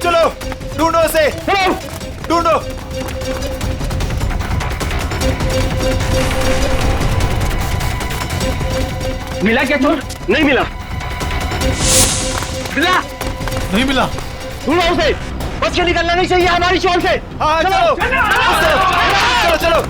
चलो ढूंढो उसे, ढूंढो। मिला क्या चोर? नहीं मिला। मिला? नहीं मिला। ढूंढो उसे, बच के निकलना नहीं चाहिए हमारी शॉल से। हाँ चलो चलो चलो।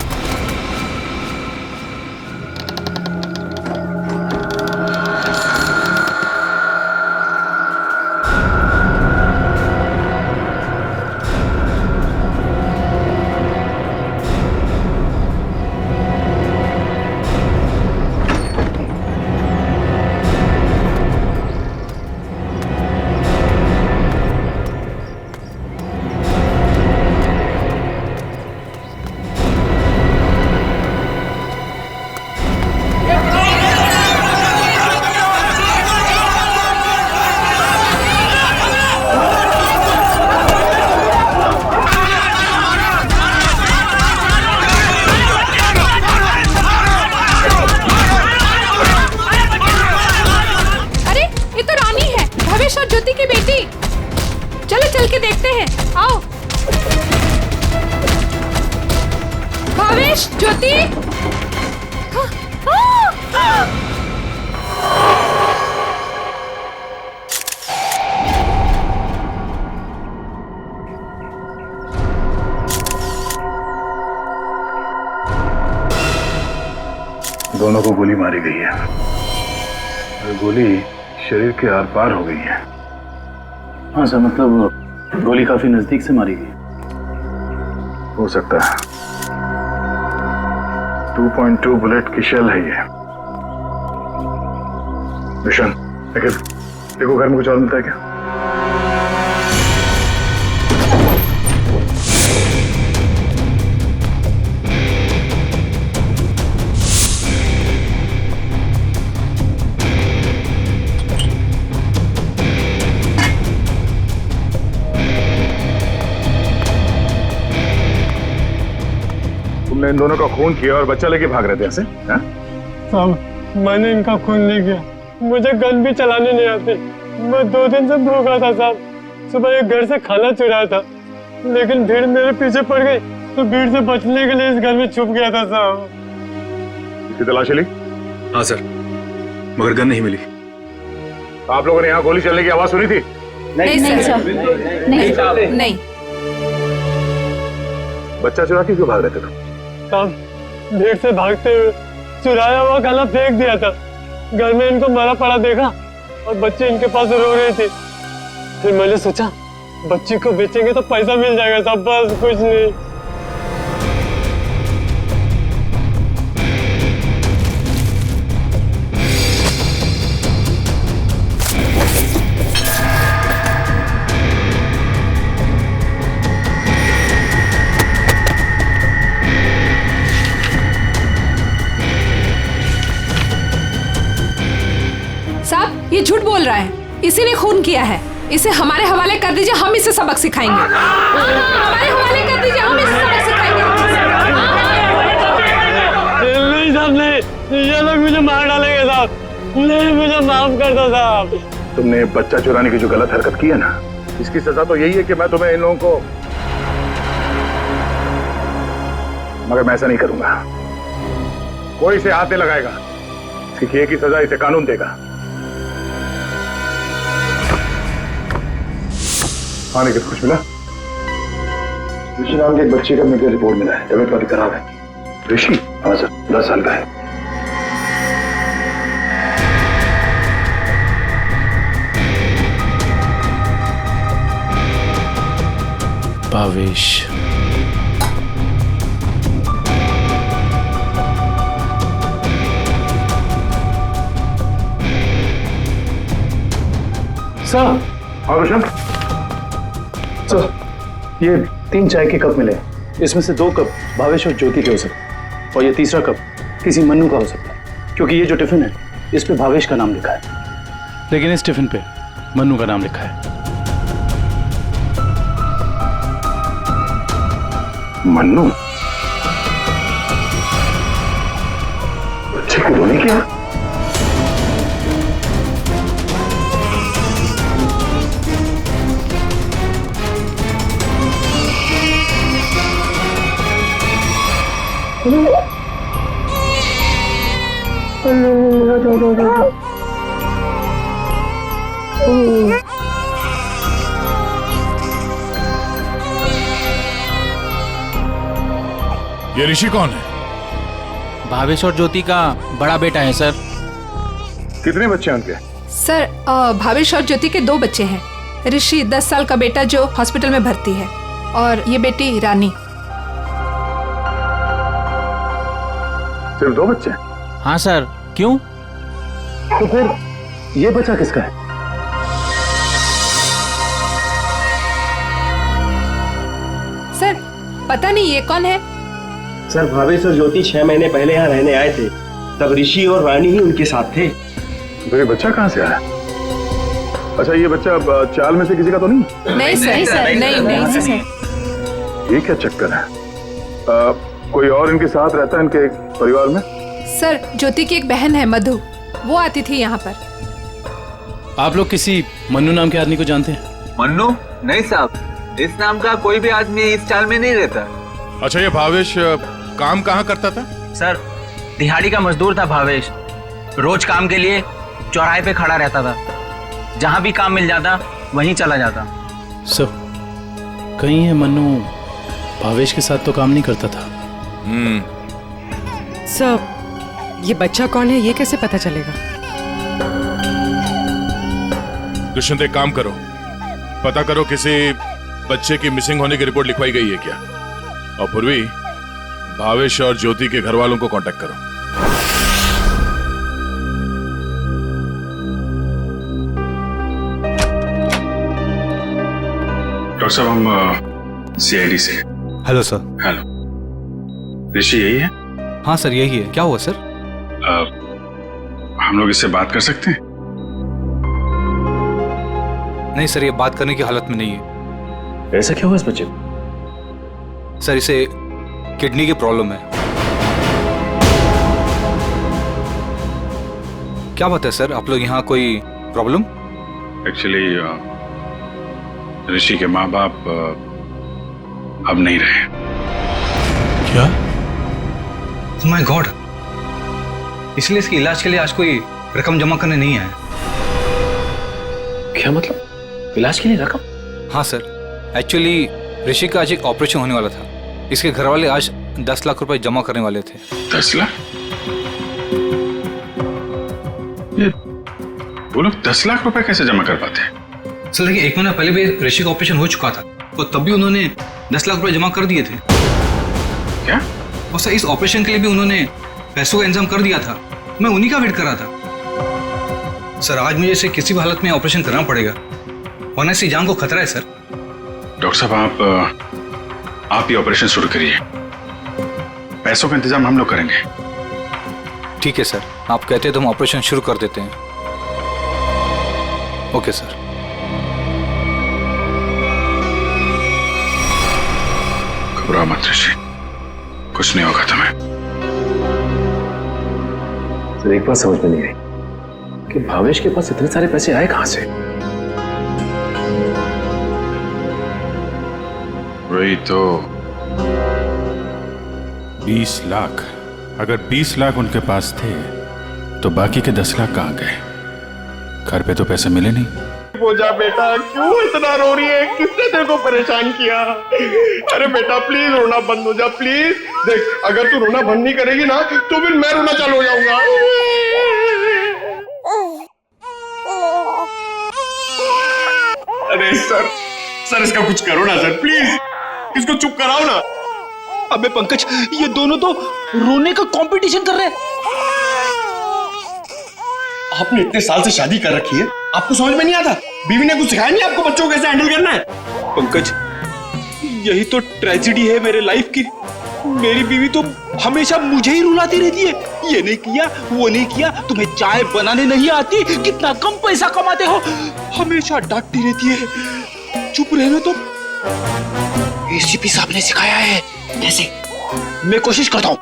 चल के देखते हैं, आओ। भावेश, ज्योति। दोनों को गोली मारी गई है और गोली शरीर के आर पार हो गई है। हाँ सर, मतलब गोली काफी नजदीक से मारी गई। हो सकता है 2.2 बुलेट की शेल है ये। विशन, देखो घर में कुछ और मिलता है क्या? तुमने इन दोनों का खून किया और बच्चा लेके भाग रहे थे ऐसे? साहब, मैंने इनका खून नहीं किया, मुझे गन भी चलाने नहीं आती। मैं 2 दिन से भूखा था साहब। सुबह एक घर से खाना चुराया था, लेकिन भीड़ मेरे पीछे पड़ गई तो भीड़ से बचने के लिए इस घर में छुप गया था साहब। इसकी तलाशी ली? हाँ सर, मगर गन नहीं मिली। आप लोगों ने यहाँ गोली चलने की आवाज सुनी थी? नहीं सर, नहीं। बच्चा चुरा के क्यों भाग रहे थे तुम? साहब, भीड़ से भागते हुए चुराया हुआ खाना फेंक दिया था। घर में इनको मरा पड़ा देखा और बच्चे इनके पास रो रहे थे। फिर मैंने सोचा बच्ची को बेचेंगे तो पैसा मिल जाएगा साहब, बस कुछ नहीं। साहब, ये झूठ बोल रहा है, इसी ने खून किया है। इसे हमारे हवाले कर दीजिए, हम इसे सबक सिखाएंगे। हमारे हवाले कर दीजिए, हम इसे सबक सिखाएंगे। नहीं साहब, नहीं, ये लोग मुझे मार डालेंगे साहब। नहीं, मुझे माफ कर दो साहब। तुमने बच्चा चुराने की जो गलत हरकत की है ना, इसकी सजा तो यही है कि मैं तुम्हें इन लोगों को, मगर मैं ऐसा नहीं करूंगा। कोई इसे हाथ नहीं लगाएगा। इसकी एक ही सजा इसे कानून देगा। हाँ, लेकिन कुछ मिला? ऋषि नाम के एक बच्चे का मेडिकल रिपोर्ट मिला है, तबीयत काफी खराब है। ऋषि? हाँ सर, 10 साल का है। भावेश, सर। हाँ रोशन। सर, ये 3 चाय के कप मिले, इसमें से 2 कप भावेश और ज्योति के हो सकते, और ये तीसरा कप किसी मन्नू का हो सकता है, क्योंकि ये जो टिफिन है इस पे भावेश का नाम लिखा है, लेकिन इस टिफिन पे मन्नू का नाम लिखा है। मन्नू बच्चे को रोने क्या? ये ऋषि कौन है? भावेश और ज्योति का बड़ा बेटा है सर। कितने बच्चे हैं उनके? सर भावेश और ज्योति के 2 बच्चे हैं। ऋषि 10 साल का बेटा जो हॉस्पिटल में भर्ती है, और ये बेटी रानी। सिर्फ 2 बच्चे? हाँ सर। क्यों? तो फिर ये बच्चा किसका है? सर पता नहीं ये कौन है। सर भावेश और ज्योति 6 महीने पहले यहाँ रहने आए थे, तब ऋषि और रानी ही उनके साथ थे। तो ये बच्चा कहाँ से आया? अच्छा, ये बच्चा चाल में से किसी का तो नहीं? नहीं सर, नहीं सर। ये क्या चक्कर है? कोई और इनके साथ रहता है इनके परिवार में? सर ज्योति की एक बहन है मधु, वो आती थी यहाँ पर। आप लोग किसी मन्नू नाम के आदमी को जानते हैं? मन्नू? नहीं साहब, इस नाम का कोई भी आदमी इस चाल में नहीं रहता। अच्छा, ये भावेश काम कहाँ करता था? सर दिहाड़ी का मजदूर था भावेश। रोज काम के लिए चौराहे पे खड़ा रहता था, जहाँ भी काम मिल जाता वहीं चला जाता। सर कहीं है मन्नू भावेश के साथ तो काम नहीं करता था? सर ये बच्चा कौन है ये कैसे पता चलेगा? दुष्यंत, एक काम करो, पता करो किसी बच्चे की मिसिंग होने की रिपोर्ट लिखवाई गई है क्या, और पूर्वी भावेश और ज्योति के घर वालों को कांटेक्ट करो। डॉक्टर साहब, हम सीआईडी से। Hello sir. हेलो, ऋषि यही है? हाँ सर यही है। क्या हुआ सर? हम लोग इससे बात कर सकते हैं? नहीं सर, ये बात करने की हालत में नहीं है। ऐसा क्या हुआ इस बच्चे को? सर इसे किडनी की प्रॉब्लम है। क्या बात है सर, आप लोग यहाँ कोई प्रॉब्लम? एक्चुअली ऋषि के माँ बाप अब नहीं रहे। क्या? माय गॉड, इसलिए इसके इलाज के लिए आज कोई रकम जमा करने नहीं आया। क्या मतलब? इलाज के लिए रकम? हाँ सर, एक्चुअली ऋषि का आज एक ऑपरेशन होने वाला था। इसके घर वाले आज 10 लाख रुपए जमा करने वाले थे। 10 लाख? ये वो लोग 10 लाख रुपए कैसे जमा कर पाते हैं? सर लेकिन 1 महीना पहले भी ऋषि का ऑपरेशन हो चुका था, और तब भी उन्होंने 10 लाख रुपए जमा कर दिए थे। क्या? और सर इस ऑपरेशन के लिए भी उन्होंने पैसों का इंतजाम कर दिया था। मैं उन्हीं का वेट कर रहा था। सर आज मुझे इसे किसी भी हालत में ऑपरेशन करना पड़ेगा, वरना इसकी जान को खतरा है सर। डॉक्टर साहब, आप ये ऑपरेशन शुरू करिए, पैसों का इंतजाम हम लोग करेंगे। ठीक है सर, आप कहते हैं तो हम ऑपरेशन शुरू कर देते हैं। Okay sir. घबराओ मत ऋषि, कुछ नहीं होगा तुम्हें। सर एक बात समझ में नहीं आई कि भावेश के पास इतने सारे पैसे आए कहां से? वही तो। 20 लाख। अगर 20 लाख उनके पास थे तो बाकी के 10 लाख कहाँ गए? घर पे तो पैसे मिले नहीं। पूजा बेटा क्यों इतना रो रही है? किसने तेरे को परेशान किया? अरे बेटा प्लीज रोना बंद हो जा, प्लीज। देख अगर तू रोना बंद नहीं करेगी ना तो फिर मैं रोना चालू हो जाऊंगा। अरे सर इसका कुछ करो ना सर, प्लीज इसको चुप कराओ ना। अबे पंकज, ये दोनों तो रोने का कंपटीशन कर रहे हैं। आपने इतने साल से शादी कर रखी है, आपको समझ में नहीं आता? बीवी ने कुछ सिखाया नहीं आपको बच्चों को कैसे हैंडल करना है? पंकज, यही तो ट्रेजेडी है मेरे लाइफ की। मेरी बीवी तो हमेशा मुझे ही रुलाती रहती है, ये नहीं किया, वो नहीं किया, तुम्हें चाय बनाने नहीं आती, कितना कम पैसा कमाते हो, हमेशा डांटती रहती है। चुप रहना तो। एसीपी साहब ने सिखाया है। कैसे? मैं कोशिश करता हूँ।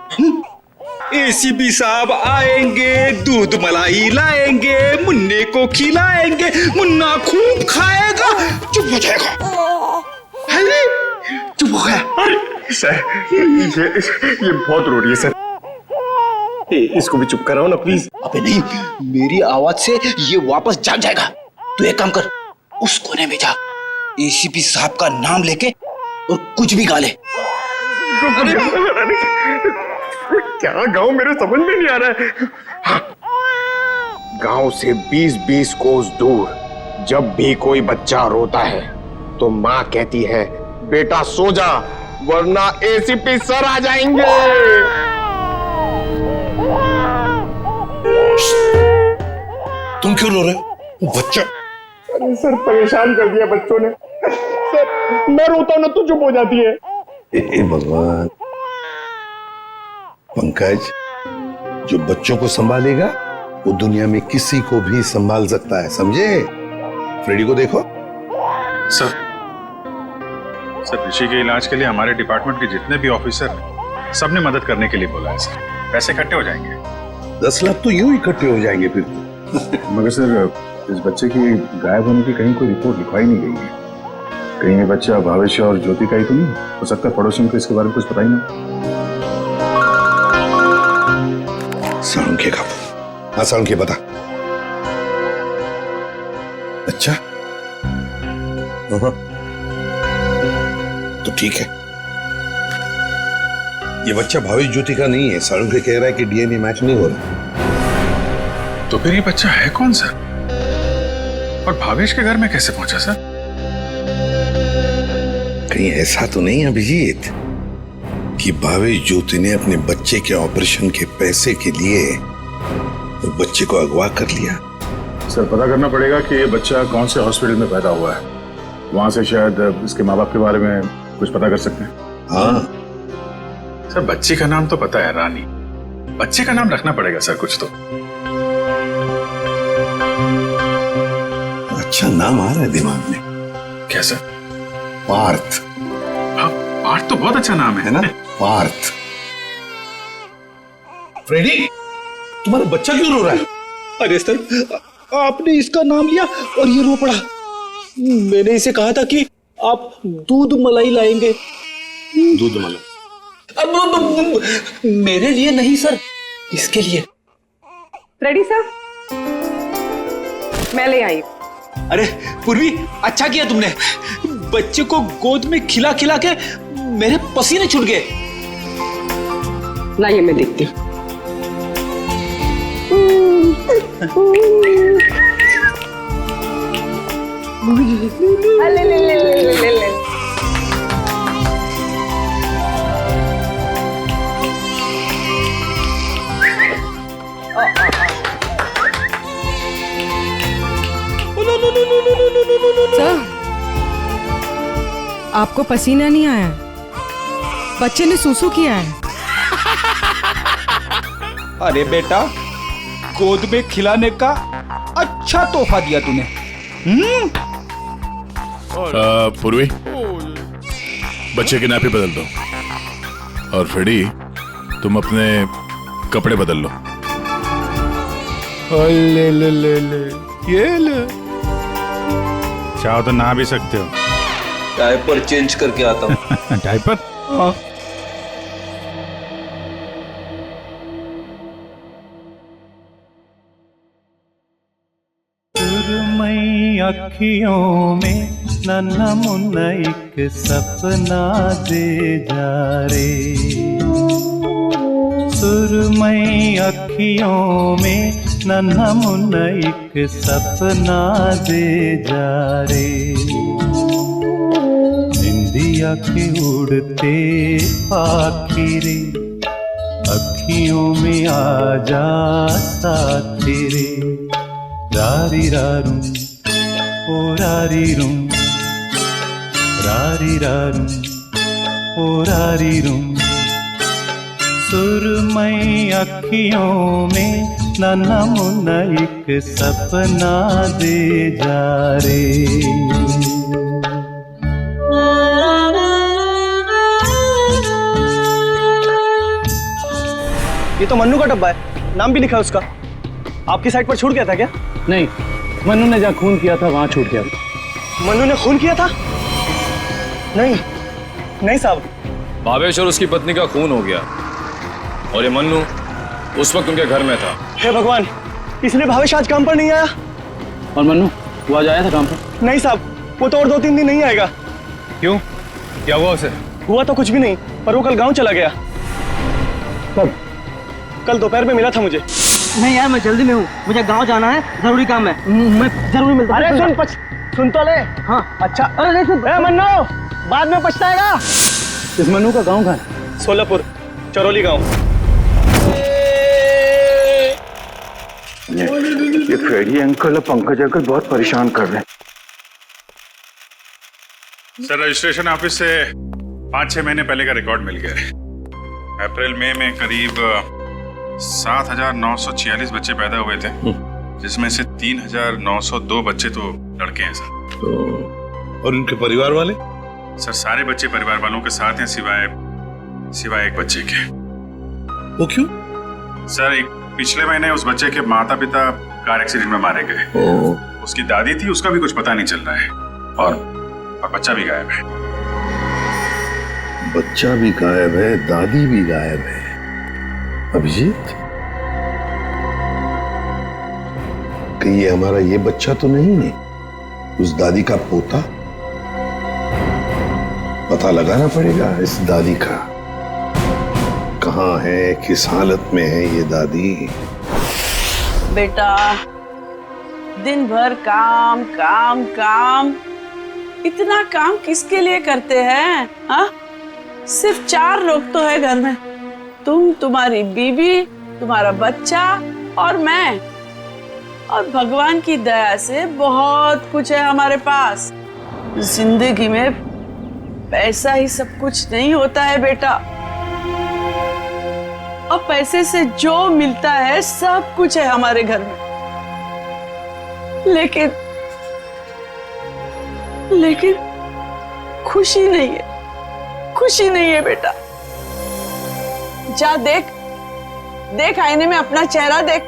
एसीपी साहब आएंगे, दूध मलाई लाएंगे, मुन्ने को खिलाएंगे, मुन्ना खूब खाएगा, चुप हो जाएगा। अरे चुप हो गया। अरे सर, ये बहुत रो रही है सर। इसको भी चुप कराओ ना प्लीज। अबे नहीं, मेरी आवाज से ये वापस जाग जाएगा। तू एक काम कर, उस कोने में जा, एसीपी साहब का नाम लेके और कुछ भी गा ले। क्या गाँव, मेरे समझ में नहीं आ रहा है। हाँ। गांव से 20-20 कोस दूर जब भी कोई बच्चा रोता है तो माँ कहती है, बेटा सो जा वरना एसीपी सर आ जाएंगे। तुम क्यों रो रहे हो? बच्चा। अरे सर, परेशान कर दिया बच्चों ने। सर, मैं रोता हूं ना तो चुप हो जाती है। हे भगवान। पंकज, जो बच्चों को संभालेगा वो दुनिया में किसी को भी संभाल सकता है, समझे? फ्रेडी को देखो। सर ऋषि के इलाज के लिए हमारे डिपार्टमेंट के जितने भी ऑफिसर हैं, सबने मदद करने के लिए बोला है सर। पैसे इकट्ठे हो जाएंगे। 10 लाख तो यूं इकट्ठे हो जाएंगे फिर। मगर सर, इस बच्चे की गायब होने की कहीं कोई रिपोर्ट लिखवाई नहीं गई है। कहीं ये बच्चा भावेश और ज्योति का ही तो नहीं हो सकता? पड़ोसियों को इसके बारे में कुछ पता ही ना। साळुंखे का। हाँ साळुंखे, बता। अच्छा, तो ठीक है। ये बच्चा भावेश ज्योति का नहीं है। साळुंखे कह रहा है कि डीएनए मैच नहीं हो रहा। तो फिर ये बच्चा है कौन सर? और भावेश के घर में कैसे पहुंचा सर? कहीं ऐसा तो नहीं अभिजीत कि भावेश ज्योति ने अपने बच्चे के ऑपरेशन के पैसे के लिए तो बच्चे को अगवा कर लिया? सर, पता करना पड़ेगा कि ये बच्चा कौन से हॉस्पिटल में पैदा हुआ है। वहां से शायद इसके माँ बाप के बारे में कुछ पता कर सकते हैं। हाँ सर, बच्ची का नाम तो पता है, रानी। बच्चे का नाम रखना पड़ेगा सर कुछ तो। अच्छा नाम आ रहा है दिमाग में। क्या सर? पार्थ। हाँ, पार्थ तो बहुत अच्छा नाम है ना? पार्थ। फ्रेडी, तुम्हारा बच्चा क्यों रो रहा है? अरे सर, आपने इसका नाम लिया और ये रो पड़ा। मैंने इसे कहा था कि आप दूध मलाई लाएंगे। दूध मलाई? अब मेरे लिए नहीं सर, इसके लिए। रेडी सर, मैं ले आई। अरे पूर्वी, अच्छा किया तुमने। बच्चे को गोद में खिला खिला के मेरे पसीने छूट गए। लाइए मैं देखती हूँ। ले ले ले ले ले ले। सर, आपको पसीना नहीं आया? बच्चे ने सूसू किया है। अरे बेटा, गोद में खिलाने का अच्छा तोहफा दिया तूने। पूर्वी, बच्चे की नापी बदल दो। और फ्रेडी, तुम अपने कपड़े बदल लो। ले ले ले ले, ये ले। चाहो तो नहा भी सकते हो। डायपर चेंज करके आता हूँ। डायपर? हाँ। अखियों में नन्हा मुन्ना एक सपना दे जा रे। सुरमई अखियों में नन्हा मुन्ना एक सपना दे जा रे। निंदिया के उड़ते पाखी रे, अखियों में आ जा साथी रे। रारी रारू ओ रारी रूम रारी रारूं ओ रारी रूम सुरमई अखियों में नन्हा मुन्ना एक सपना दे जा रे। ये तो मन्नू का डब्बा है, नाम भी लिखा है उसका। आपकी साइड पर छूट गया था क्या? नहीं, मन्नू ने जहाँ खून किया था वहां छूट गया। मन्नू ने खून किया था? नहीं नहीं साहब। भावेश और उसकी पत्नी का खून हो गया और ये मन्नू उस वक्त उनके घर में था। हे भगवान, इसलिए भावेश आज काम पर नहीं आया। और मन्नू वो आज आया था काम पर? नहीं साहब, वो तो और 2-3 दिन नहीं आएगा। क्यों, क्या हुआ उसे? हुआ तो कुछ भी नहीं, पर वो कल गांव चला गया। कब? कल दोपहर में मिला था मुझे। नहीं यार, मैं जल्दी में हूँ, मुझे गांव जाना है, जरूरी काम है, मैं जरूरी मिलता हूँ। अरे सुन तो ले। हाँ अच्छा। अरे नहीं सुन। मन्नू बाद में पछताएगा। इस मन्नू का गांव कहाँ है? सोलापुर, चरौली गांव। ये फेडी अंकल और पंकज अंकल बहुत परेशान कर रहे हैं। सर, रजिस्ट्रेशन ऑफिस से 5-6 महीने पहले का रिकॉर्ड मिल गया है। अप्रैल मई में करीब 7,946 बच्चे पैदा हुए थे, जिसमें से 3,902 बच्चे तो लड़के हैं सर। और उनके परिवार वाले? सर, सारे बच्चे परिवार वालों के साथ हैं सिवाय एक बच्चे के। वो क्यों? सर, पिछले महीने उस बच्चे के माता पिता कार एक्सीडेंट में मारे गए। उसकी दादी थी, उसका भी कुछ पता नहीं चल रहा है, और बच्चा भी गायब है। बच्चा भी गायब है, दादी भी गायब है। अभिजीत, कहीं ये हमारा ये बच्चा तो नहीं है? उस दादी का पोता? पता लगाना पड़ेगा इस दादी का, कहाँ है, किस हालत में है ये दादी। बेटा, दिन भर काम काम काम, इतना काम किसके लिए करते हैं? हाँ, सिर्फ 4 लोग तो है घर में, तुम, तुम्हारी बीवी, तुम्हारा बच्चा और मैं। और भगवान की दया से बहुत कुछ है हमारे पास। जिंदगी में पैसा ही सब कुछ नहीं होता है बेटा, और पैसे से जो मिलता है सब कुछ है हमारे घर में। लेकिन खुशी नहीं है, खुशी नहीं है बेटा। जा देख आईने में अपना चेहरा देख,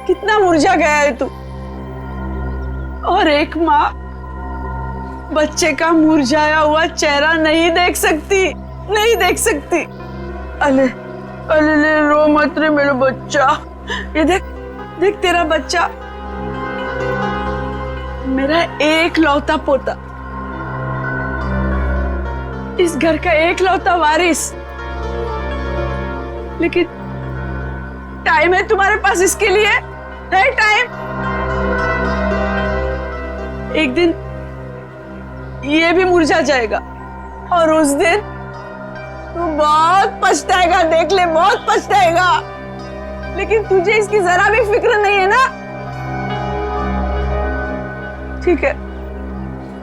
कितना मुरझा गया है तू। और एक माँ बच्चे का मुरझाया हुआ चेहरा नहीं देख सकती। अले अले रो मत रे मेरा बच्चा। ये देख तेरा बच्चा, मेरा एक लौता पोता, इस घर का एक लौता वारिस। लेकिन टाइम है तुम्हारे पास इसके लिए? है टाइम? एक दिन ये भी मुरझा जाएगा, और उस दिन तू बहुत पछताएगा, देख ले, बहुत पछताएगा। लेकिन तुझे इसकी जरा भी फिक्र नहीं है ना? ठीक है,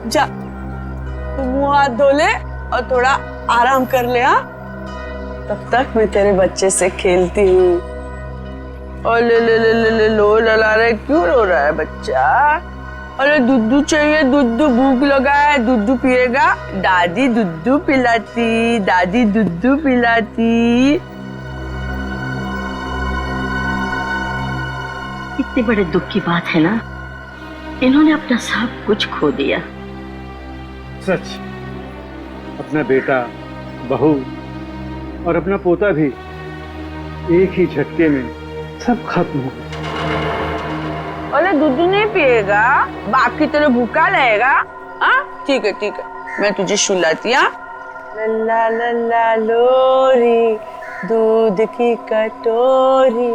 जा तू मुंह हाथ धो ले और थोड़ा आराम कर ले। हाँ, तब तक मैं तेरे बच्चे से खेलती हूँ। और ले लो लला रहा है, क्यों रो रहा है बच्चा? अरे दूध चाहिए, दूध, भूख लगा है, दूध पिएगा? दादी दूध पिलाती, दादी दूध पिलाती। इतने बड़े दुख की बात है ना, इन्होंने अपना सब कुछ खो दिया। सच, अपना बेटा, बहू और अपना पोता भी एक ही झटके में सब खत्म हो गया। अरे दूध नहीं पिएगा? बाप की तरह भूखा रहेगा? हाँ ठीक है, मैं तुझे सुलाती। लल्ला लल्ला लोरी, दूध की कटोरी,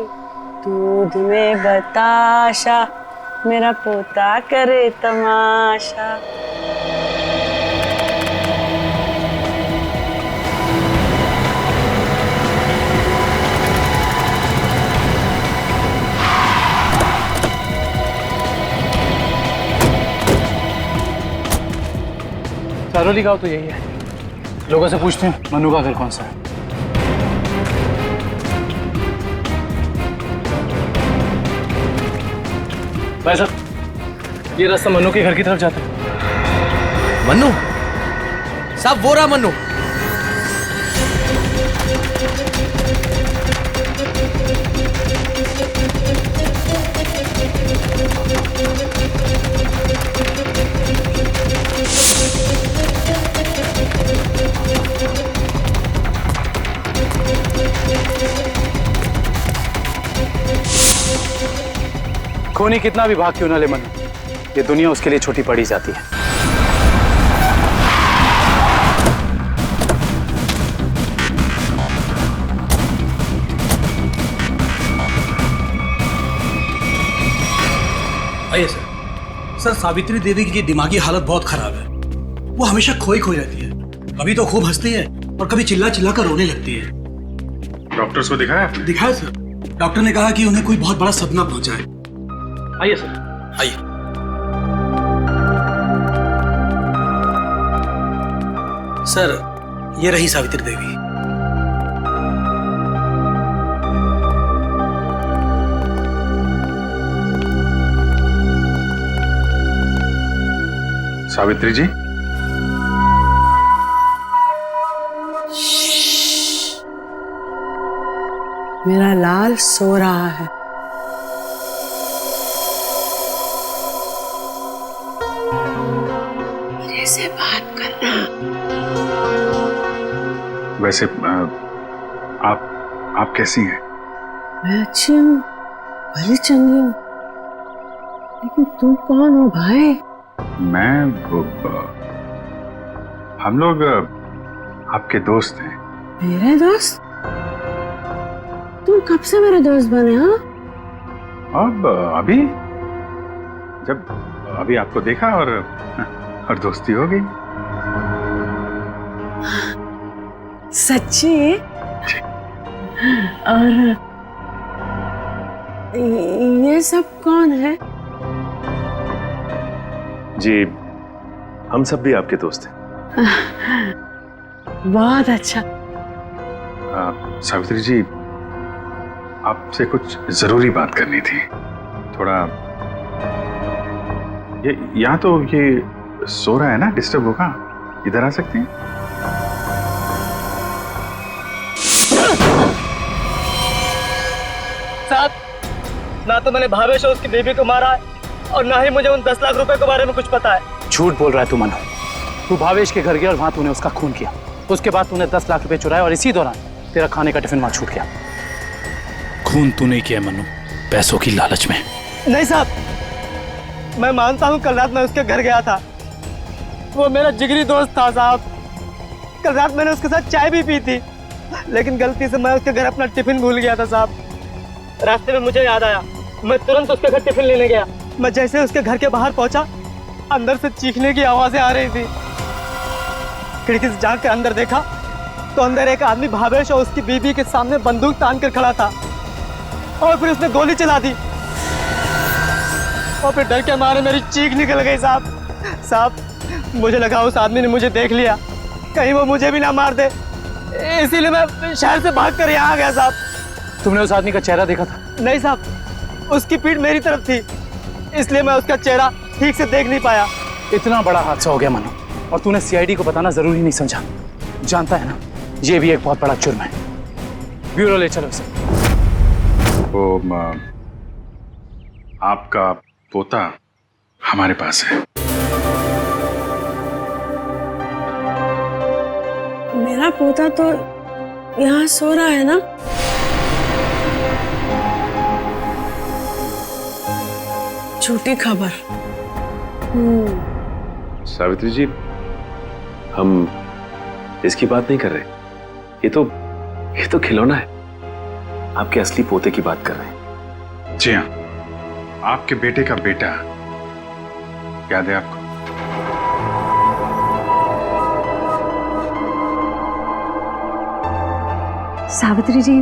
दूध में बताशा, मेरा पोता करे तमाशा। जरूरी गाँव तो यही है। लोगों से पूछते हैं मनु का घर कौन सा है। भाई साहब, ये रास्ता मनु के घर की तरफ जाता है। मनु साहब, वो रहा मनु। खूनी कितना भी भाग क्यों ना ले मनु, ये दुनिया उसके लिए छोटी पड़ी जाती है। आइए सर। सर, सावित्री देवी की दिमागी हालत बहुत खराब है। वो हमेशा खोई खोई रहती है, कभी तो खूब हंसती है और कभी चिल्ला चिल्ला कर रोने लगती है। डॉक्टर्स को दिखाया आपने? दिखाया सर। डॉक्टर ने कहा कि उन्हें कोई बहुत बड़ा सदमा पहुंचा है। आइए सर। आइए। सर, ये रही सावित्री देवी। सावित्री जी, मेरा लाल सो रहा है। मेरे से बात करना। वैसे आप कैसी हैं? मैं अच्छी हूँ, भली चंगी हूँ, लेकिन तुम कौन हो भाई? हम लोग आपके दोस्त हैं। मेरे दोस्त? तुम कब से मेरे दोस्त बने? हाँ, अब अभी आपको देखा और दोस्ती हो गई। सच्ची? और ये सब कौन है? जी, हम सब भी आपके दोस्त हैं। बहुत अच्छा। सावित्री जी, आपसे कुछ जरूरी बात करनी थी। थोड़ा ये यहाँ तो ये सो रहा है ना, डिस्टर्ब होगा। इधर आ सकते हैं? साहब, ना तो मैंने भावेश और उसकी बेबी को मारा है और ना ही मुझे उन 10 लाख रुपए के बारे में कुछ पता है। झूठ बोल रहा है तू मनु। तू भावेश के घर गया और वहां तूने उसका खून किया। उसके बाद तूने 10 लाख रुपए चुराए और इसी दौरान तेरा खाने का टिफिन वहां छूट गया। खून तू नहीं किया मनु, पैसों की लालच में। नहीं साहब, मैं मानता हूँ कल रात मैं उसके घर गया था। वो मेरा जिगरी दोस्त था साहब। कल रात मैंने उसके साथ चाय भी पी थी, लेकिन गलती से मैं उसके घर अपना टिफिन भूल गया था साहब। रास्ते में मुझे याद आया, मैं तुरंत उसके घर टिफिन लेने गया। मैं जैसे उसके घर के बाहर पहुंचा, अंदर से चीखने की आवाजें आ रही थी। खिड़की से झांक कर अंदर देखा तो अंदर एक आदमी भावेश और उसकी बीबी के सामने बंदूक तान कर खड़ा था और फिर उसने गोली चला दी और फिर डर के मारे मेरी चीख निकल गई साहब। मुझे लगा उस आदमी ने मुझे देख लिया, कहीं वो मुझे भी ना मार दे, इसीलिए मैं शहर से भाग कर यहाँ आ गया साहब। तुमने उस आदमी का चेहरा देखा था? नहीं साहब, उसकी पीठ मेरी तरफ थी, इसलिए मैं उसका चेहरा ठीक से देख नहीं पाया। इतना बड़ा हादसा हो गया मनु, और तूने सीआईडी को बताना जरूरी नहीं समझा। जानता है ना, ये भी एक बहुत बड़ा जुर्म है। ब्यूरो ले चलो उसे। वो आपका पोता हमारे पास है। मेरा पोता तो यहाँ सो रहा है ना? झूठी खबर। सावित्री जी, हम इसकी बात नहीं कर रहे। ये तो खिलौना है। आपके असली पोते की बात कर रहे हैं। जी हाँ, आपके बेटे का बेटा। याद है आपको? सावित्री जी,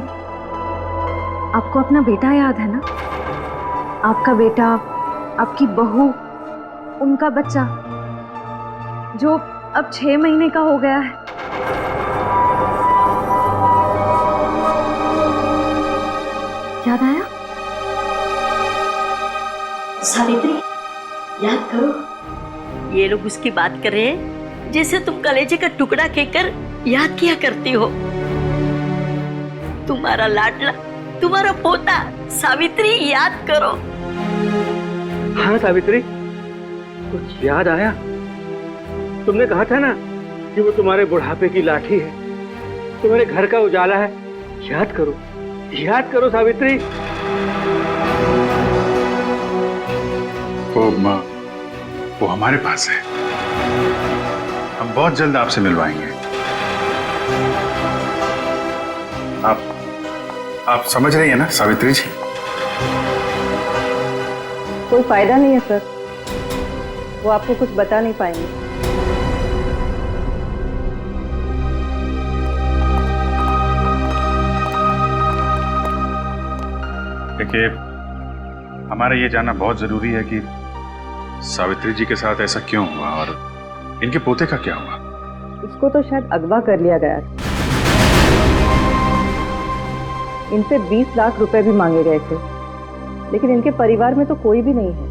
आपको अपना बेटा याद है ना? आपका बेटा, आपकी बहू, उनका बच्चा जो अब 6 महीने का हो गया है। याद आया? सावित्री, याद करो। ये लोग उसकी बात कर रहे हैं जैसे तुम कलेजे का टुकड़ा कहकर याद किया करती हो। तुम्हारा लाडला, तुम्हारा पोता सावित्री, याद करो। हाँ सावित्री, कुछ याद आया? तुमने कहा था ना कि वो तुम्हारे बुढ़ापे की लाठी है, तुम्हारे घर का उजाला है। याद करो, याद करो सावित्री। वो हमारे पास है। हम बहुत जल्द आपसे मिलवाएंगे। आप समझ रही हैं ना सावित्री जी? कोई फायदा नहीं है सर, वो आपको कुछ बता नहीं पाएंगे। देखिए, हमारा ये जानना बहुत जरूरी है कि सावित्री जी के साथ ऐसा क्यों हुआ और इनके पोते का क्या हुआ। उसको तो शायद अगवा कर लिया गया था। इनसे 20 लाख रुपए भी मांगे गए थे, लेकिन इनके परिवार में तो कोई भी नहीं है।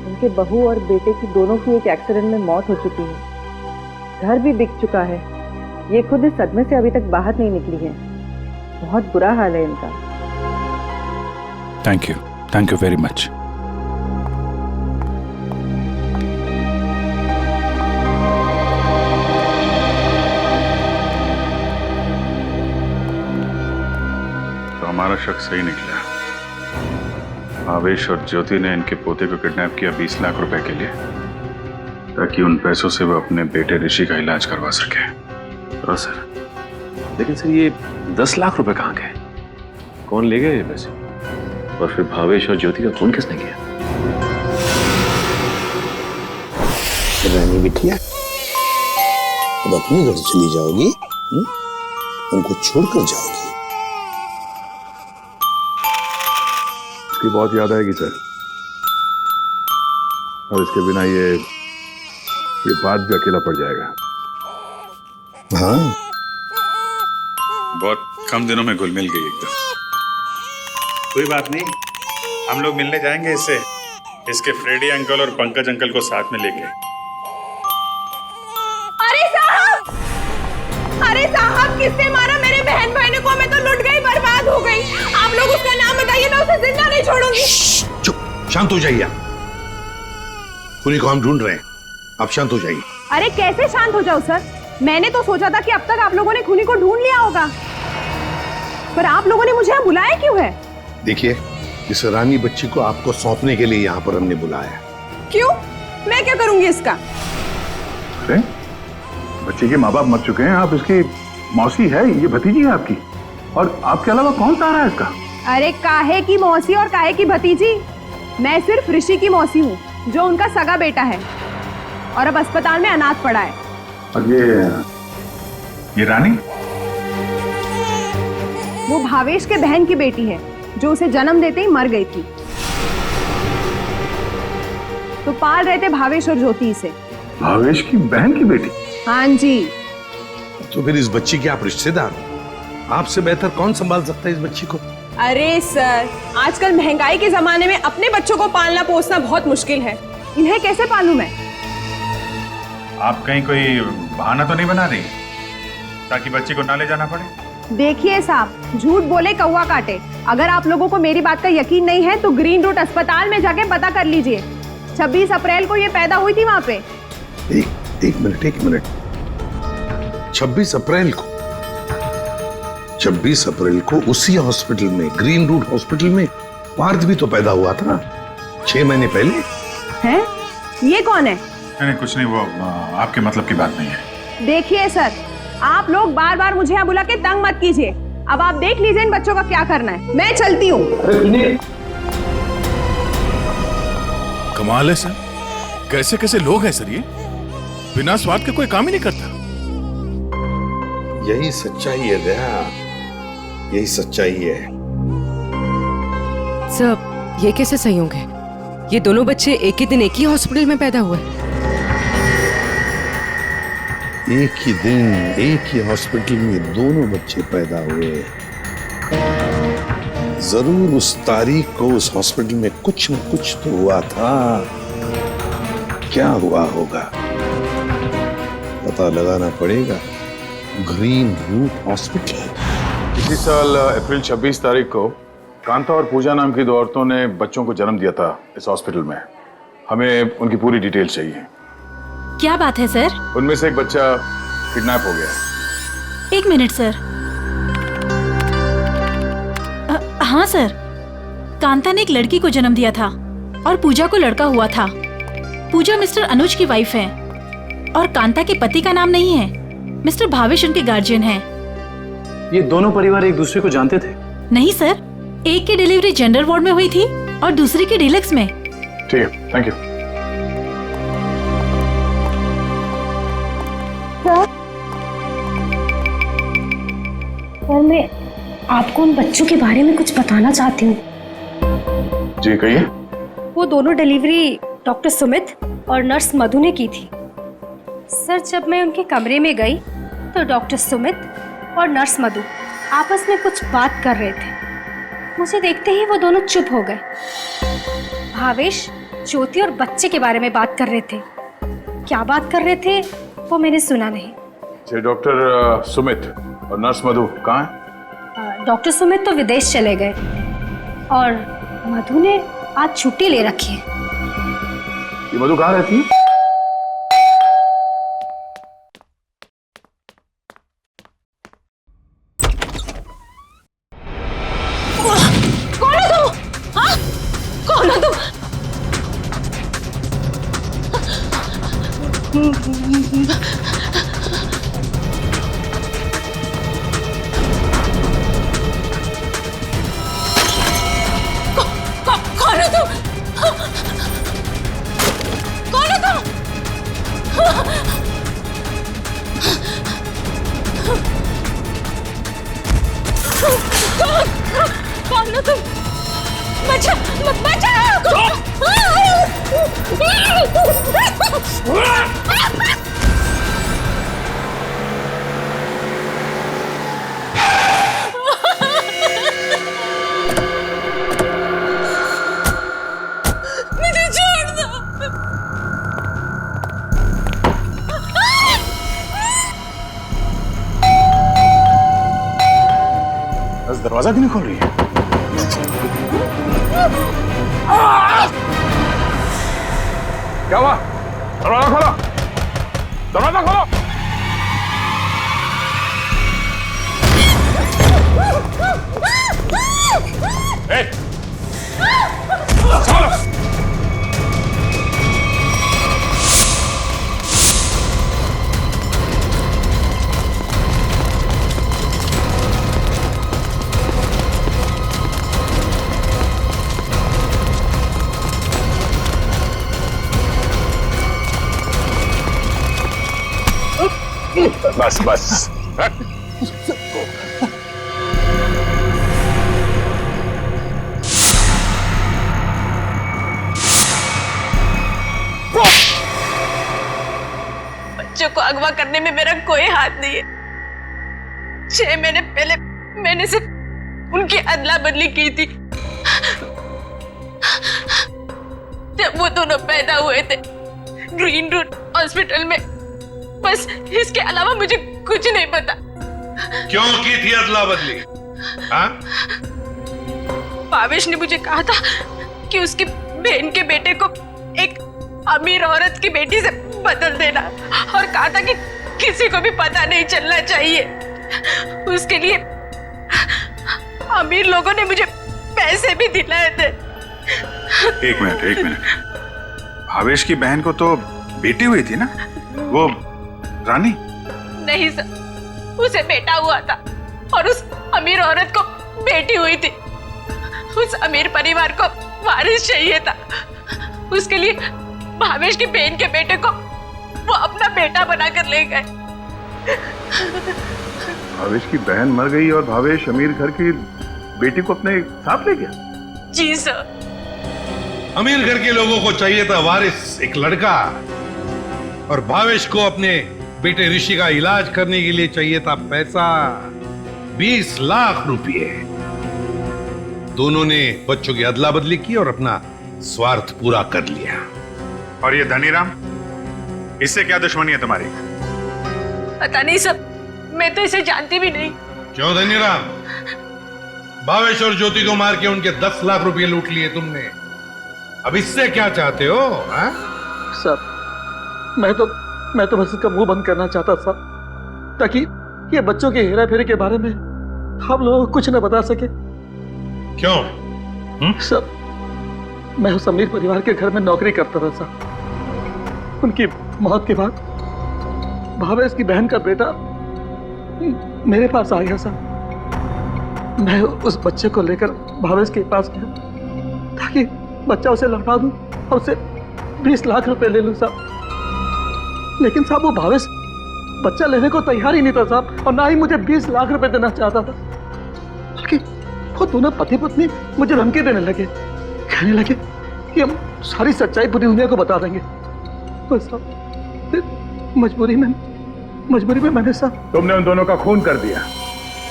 इनके बहू और बेटे की दोनों की एक एक्सीडेंट में मौत हो चुकी है। घर भी बिक चुका है। ये खुद इस सदमे से अभी तक बाहर नहीं निकली है। बहुत बुरा हाल है इनका। Thank you very much. हमारा शक सही निकला। आवेश और ज्योति ने इनके पोते को किडनैप किया 20 लाख रुपए के लिए, ताकि उन पैसों से वो अपने बेटे ऋषि का इलाज करवा सके। हाँ सर, लेकिन सर ये 10 लाख रुपए कहाँ गए? कौन ले गए ये पैसे? और फिर भावेश और ज्योति का खून किसने किया? रानी बिटिया, अब अपने घर चली जाओगी? हमको छोड़कर जाओगी? इसकी बहुत याद आएगी सर, और इसके बिना ये बात भी अकेला पड़ जाएगा। हाँ, बहुत कम दिनों में घुल मिल गई एकदम। कोई बात नहीं, हम लोग मिलने जाएंगे इससे, इसके फ्रेडी अंकल और पंकज अंकल को साथ में लेके। अरे साहब, किसने मारा मेरे बहन भाई को? मैं तो लुट गई, बर्बाद हो गई। आप लोग उसका नाम बताइए, मैं उसे जिंदा नहीं छोड़ूंगी। चुप, शांत हो जाइए। खूनी को हम ढूंढ रहे हैं, आप शांत हो जाइए। अरे कैसे शांत हो जाऊं सर? मैंने तो सोचा था कि अब तक आप लोगों ने खूनी को ढूंढ लिया होगा, पर आप लोगों ने मुझे यहाँ बुलाया क्यों है? देखिए, इस रानी बच्ची को आपको सौंपने के लिए यहाँ पर हमने बुलाया। क्यों? मैं क्या करूंगी इसका? अरे बच्चे के माँ बाप मर चुके हैं, आप इसकी मौसी है, ये भतीजी है आपकी, और आपके अलावा कौन सहारा है इसका? अरे काहे की मौसी और काहे की भतीजी? मैं सिर्फ ऋषि की मौसी हूँ, जो उनका सगा बेटा है और अब अस्पताल में अनाथ पड़ा है। और ये रानी? वो भावेश के बहन की बेटी है, जो उसे जन्म देते ही मर गई थी। तो पाल रहे थे भावेश और ज्योति से। भावेश की बहन की बेटी? हाँ जी। तो फिर इस बच्ची के आप रिश्तेदार हो, आपसे बेहतर कौन संभाल सकता है इस बच्ची को? अरे सर, आजकल महंगाई के जमाने में अपने बच्चों को पालना पोसना बहुत मुश्किल है। इन्हें कैसे पालूं मैं? आप कहीं कोई बहाना तो नहीं बना रही ताकि बच्ची को ना ले जाना पड़े? देखिए साहब, झूठ बोले कौवा काटे। अगर आप लोगों को मेरी बात का यकीन नहीं है तो ग्रीन रूट अस्पताल में जाके पता कर लीजिए। 26 अप्रैल को ये पैदा हुई थी वहां पे। एक मिनट। 26 अप्रैल को? 26 अप्रैल को उसी हॉस्पिटल में, ग्रीन रूट हॉस्पिटल में पार्थ भी तो पैदा हुआ था ना, 6 महीने पहले। हैं? ये कौन है? नहीं, कुछ नहीं, वो आपके मतलब की बात नहीं है। देखिए सर, आप लोग बार बार मुझे यहाँ बुला के तंग मत कीजिए। अब आप देख लीजिए इन बच्चों का क्या करना है। मैं चलती हूँ। कमाल है सर, कैसे कैसे लोग हैं सर, ये बिना स्वाद के कोई काम ही नहीं करता। यही सच्चाई है दया, यही सच्चाई है। सब ये कैसे संयोग है? ये दोनों बच्चे एक ही दिन एक ही हॉस्पिटल में पैदा हुए। एक ही दिन एक ही हॉस्पिटल में दोनों बच्चे पैदा हुए। जरूर उस तारीख को उस हॉस्पिटल में कुछ न कुछ तो हुआ था। क्या हुआ होगा पता लगाना पड़ेगा। Green route hospital. इसी साल अप्रैल 26 तारीख को कांता और पूजा नाम की 2 औरतों ने बच्चों को जन्म दिया था इस हॉस्पिटल में। हमें उनकी पूरी डिटेल चाहिए। क्या बात है सर? उनमें से एक बच्चा किडनैप हो गया। 1 मिनट सर। हाँ सर, कांता ने एक लड़की को जन्म दिया था और पूजा को लड़का हुआ था। पूजा मिस्टर अनुज की वाइफ है और कांता के पति का नाम नहीं है। मिस्टर भावेश उनके गार्जियन हैं। ये दोनों परिवार एक दूसरे को जानते थे? नहीं सर, एक की डिलीवरी जेंडर वार्ड में हुई थी और दूसरी की डीलक्स में। ठीक है, थैंक यू। सर, मैं आपको उन बच्चों के बारे में कुछ बताना चाहती हूँ। जी कहिए। वो दोनों डिलीवरी डॉक्टर सुमित और नर्स मधु ने की थी। सर, जब मैं उनके कमरे में गई तो डॉक्टर सुमित और नर्स मधु आपस में कुछ बात कर रहे थे। मुझे देखते ही वो दोनों चुप हो गए। भावेश ज्योति और बच्चे के बारे में बात कर रहे थे। क्या बात कर रहे थे वो मैंने सुना नहीं। डॉक्टर सुमित और नर्स मधु कहाँ हैं? डॉक्टर सुमित तो विदेश चले गए और मधु ने आज छुट्टी ले रखी है। ये मधु कहाँ रहती है? कौन है तुम? हाँ? कौन है तुम? कौन है तुम? कौन है तुम? कौन है तुम? बचा, मुझे छोड़ दो। दरवाजा क्यों नहीं खोल रही है? क्या हुआ? दरवाजा खोलो, दरवाजा खोलो। बस बस। बच्चों को अगवा करने में मेरा कोई हाथ नहीं है। 6 महीने पहले मैंने सिर्फ उनकी अदला बदली की थी जब वो दोनों पैदा हुए थे ग्रीन रूट हॉस्पिटल में। बस इसके अलावा मुझे कुछ नहीं पता। क्यों की थी अदला बदली? हाँ? भावेश ने मुझे कहा था कि उसकी बहन के बेटे को एक अमीर औरत की बेटी से बदल देना और कहा था कि किसी को भी पता नहीं चलना चाहिए। उसके लिए अमीर लोगों ने मुझे पैसे भी दिलाए थे। एक मिनट। भावेश की बहन को तो बेटी हुई थी ना, वो रानी? नहीं सर, उसे बेटा हुआ था और उस अमीर औरत को बेटी हुई थी। उस अमीर परिवार को वारिस चाहिए था। उसके लिए भावेश की बहन के बेटे को वो अपना बेटा बनाकर ले गए। भावेश की बहन मर गई और भावेश अमीर घर की बेटी को अपने साथ ले गया? जी सर। अमीर घर के लोगों को चाहिए था वारिस, एक लड़का, और भावेश को अपने बेटे ऋषि का इलाज करने के लिए चाहिए था पैसा, 20 लाख रुपए। दोनों ने बच्चों की अदला बदली की और अपना स्वार्थ पूरा कर लिया। और ये धनीराम, इससे क्या दुश्मनी है तुम्हारी? पता नहीं सब, मैं तो इसे जानती भी नहीं। क्यों धनीराम? भावेश और ज्योति को मार के उनके 10 लाख रुपए लूट लिए तुमने। अब इससे क्या चाहते हो? सर, मैं तो बस इसका मुंह बंद करना चाहता था, ताकि ये बच्चों के हेरा फेरी के बारे में हम लोगों को कुछ न बता सके। क्यों? सर, मैं उस अमीर परिवार के घर में नौकरी करता था साहब। उनकी मौत के बाद भावेश की बहन का बेटा मेरे पास आ गया साहब। मैं उस बच्चे को लेकर भावेश के पास गया ताकि बच्चा उसे लौटा दूं और उसे 20 लाख रुपए ले लूं साहब। लेकिन साहब वो भावेश बच्चा लेने को तैयार ही नहीं था साहब, और ना ही मुझे 20 लाख रुपए देना चाहता था। बल्कि वो दोनों पति पत्नी मुझे धमकी देने लगे, कहने लगे कि हम सारी सच्चाई पूरी दुनिया को बता देंगे। बस साहब मजबूरी में मैंने साहब। तुमने उन दोनों का खून कर दिया,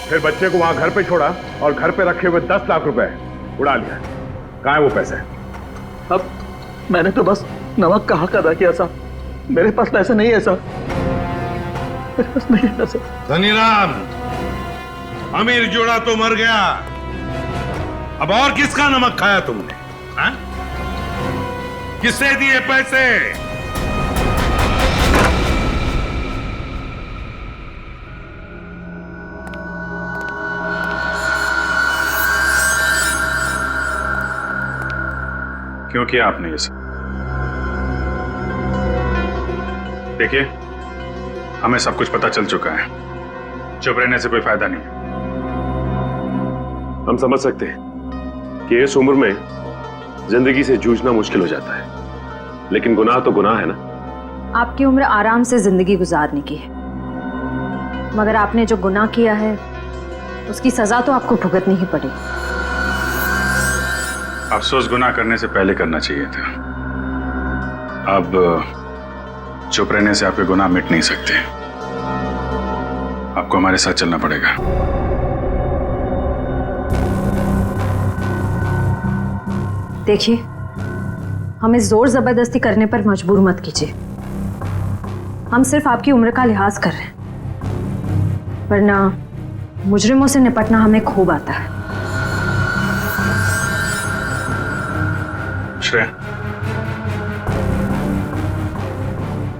फिर बच्चे को वहां घर पे छोड़ा और घर पे रखे हुए 10 लाख रुपए उड़ा लिया। कहाँ है वो पैसे? अब मैंने तो बस नमक का हक अदा किया साहब। मेरे पास पैसे नहीं है साहब, मेरे पास नहीं है सर। धनीराम, अमीर जोड़ा तो मर गया, अब और किसका नमक खाया तुमने? हाँ? किससे दिए पैसे? क्यों किया आपने ये सब? देखिए, हमें सब कुछ पता चल चुका है, चुप रहने से कोई फायदा नहीं। हम समझ सकते हैं कि इस उम्र में जिंदगी से जूझना मुश्किल हो जाता है, लेकिन गुनाह तो गुनाह है ना। आपकी उम्र आराम से जिंदगी गुजारने की है, मगर आपने जो गुनाह किया है उसकी सजा तो आपको भुगतनी ही पड़ेगी। अफसोस गुनाह करने से पहले करना चाहिए था। अब चुप रहने से आपके गुनाह मिट नहीं सकते, आपको हमारे साथ चलना पड़ेगा। देखिए, हमें जोर जबरदस्ती करने पर मजबूर मत कीजिए। हम सिर्फ आपकी उम्र का लिहाज कर रहे हैं, वरना मुजरिमों से निपटना हमें खूब आता है। श्रेया,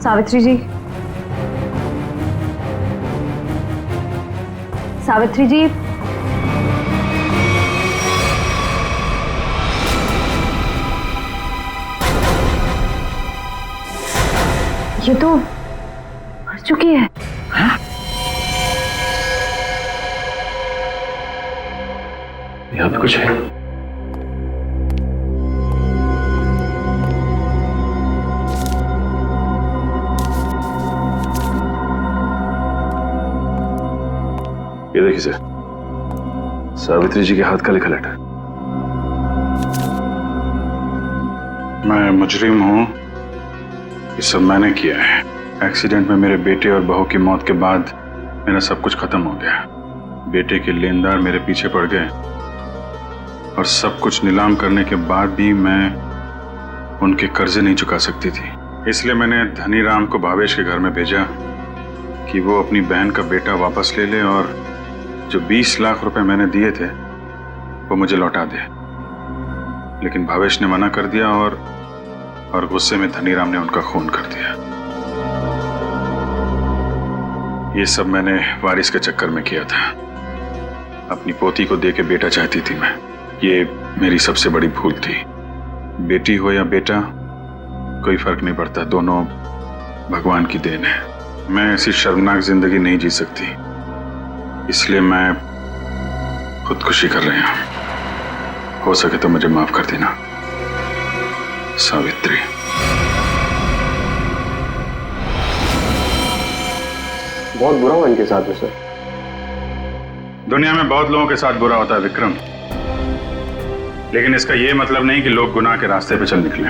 सावित्री जी, सावित्री जी, ये तो मर चुकी है। हाँ? यहाँ पे कुछ है। ये देखिए सर, सावित्री जी के हाथ का लिखा लेटर। मैं मुजरिम हूं, ये सब मैंने किया है। एक्सीडेंट में मेरे बेटे और बहू की मौत के बाद मेरा सब कुछ खत्म हो गया। बेटे के लेनदार मेरे पीछे पड़ गए और सब कुछ नीलाम करने के बाद भी मैं उनके कर्जे नहीं चुका सकती थी। इसलिए मैंने धनीराम को भावेश के घर में भेजा कि वो अपनी बहन का बेटा वापस ले ले और जो 20 लाख रुपए मैंने दिए थे वो मुझे लौटा दे। लेकिन भावेश ने मना कर दिया और गुस्से में धनीराम ने उनका खून कर दिया। ये सब मैंने वारिस के चक्कर में किया था। अपनी पोती को दे के बेटा चाहती थी मैं। ये मेरी सबसे बड़ी भूल थी। बेटी हो या बेटा, कोई फर्क नहीं पड़ता, दोनों भगवान की देन है। मैं ऐसी शर्मनाक जिंदगी नहीं जी सकती, इसलिए मैं खुदकुशी कर रही हूं। हो सके तो मुझे माफ कर देना सावित्री। बहुत बुरा हुआ इनके साथ में सर। दुनिया में बहुत लोगों के साथ बुरा होता है विक्रम, लेकिन इसका यह मतलब नहीं कि लोग गुनाह के रास्ते पे चल निकले।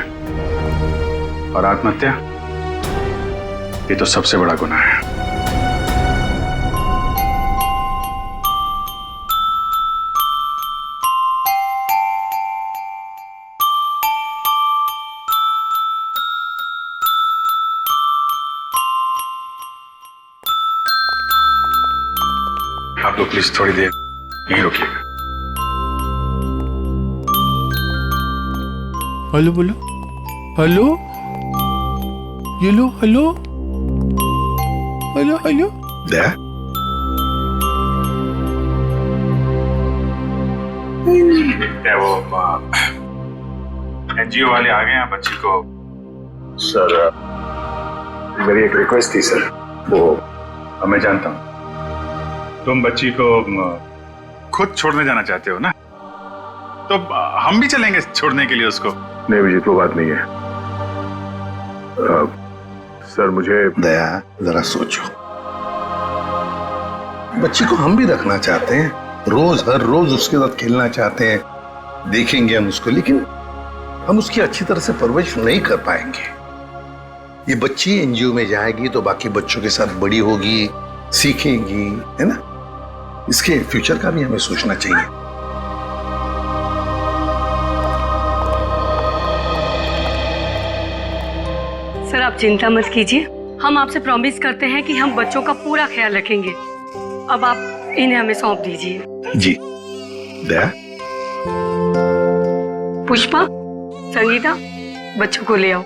और आत्महत्या, ये तो सबसे बड़ा गुनाह है। आप लोग प्लीज थोड़ी देर यहीं रुकिएगा। हेलो बोलो, हेलो, ये लो, हेलो, हेलो, हेलो। दया, वो एनजीओ वाले आ गए हैं बच्ची को। सर, मेरी एक रिक्वेस्ट थी सर। वो मैं जानता हूँ तुम बच्ची को खुद छोड़ने जाना चाहते हो ना, तो हम भी चलेंगे छोड़ने के लिए उसको। नहीं अभिजीत, वो बात नहीं है। सर मुझे। दया, जरा सोचो, बच्ची को हम भी रखना चाहते हैं, रोज हर रोज उसके साथ खेलना चाहते हैं, देखेंगे हम उसको, लेकिन हम उसकी अच्छी तरह से परवरिश नहीं कर पाएंगे। ये बच्ची एनजीओ में जाएगी तो बाकी बच्चों के साथ बड़ी होगी, सीखेगी, है ना? इसके फ्यूचर का भी हमें सोचना चाहिए। सर आप चिंता मत कीजिए, हम आपसे प्रॉमिस करते हैं कि हम बच्चों का पूरा ख्याल रखेंगे। अब आप इन्हें हमें सौंप दीजिए। जी। दया, पुष्पा, संगीता, बच्चों को ले आओ।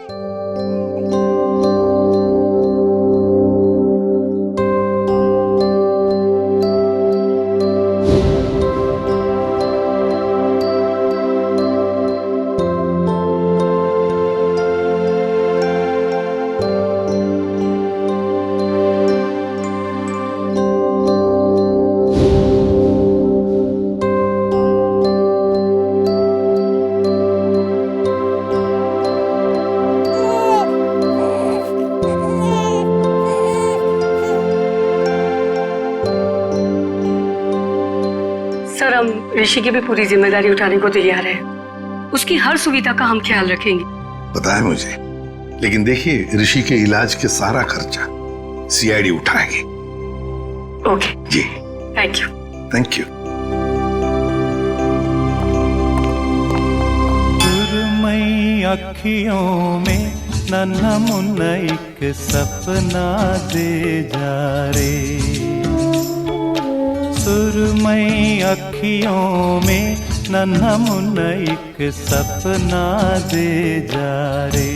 सर हम ऋषि की भी पूरी जिम्मेदारी उठाने को तैयार है। उसकी हर सुविधा का हम ख्याल रखेंगे। पता है मुझे, लेकिन देखिए ऋषि के इलाज के सारा खर्चा सीआईडी उठाएगी। Okay ji, thank you. Thank you. सुरमई अखियों में नन्हा मुन्ना एक सपना दे जा रे। सुरमई अखियों में नन्हा मुन्ना एक सपना दे जा रे।